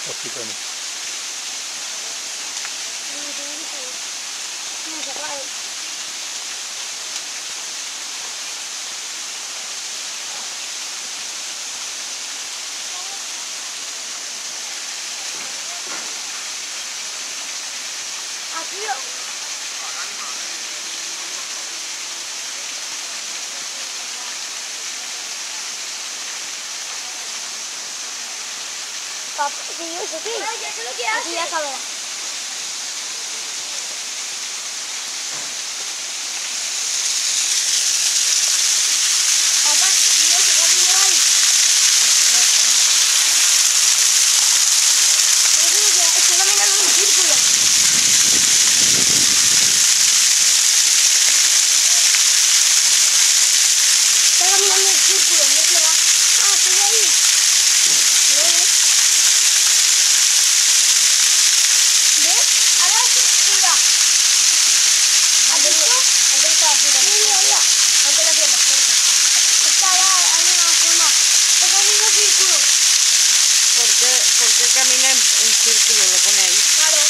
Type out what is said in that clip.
Hospitales. Aquí papá, si yo sé qué. Aquí ya sabrá. Papá, si yo sé qué pillo ahí. Yo creo que estoy caminando en un círculo. Está caminando en círculo, no se va. Ah, estoy ahí. No, ¿ves? Ahora es oscura. ¿Has visto? Antes estaba así. Mira, mira. Antes la tiene más cerca. Está ya, hay una forma. Está caminando en círculo. ¿Por qué camina en círculo? Lo pone ahí. Claro.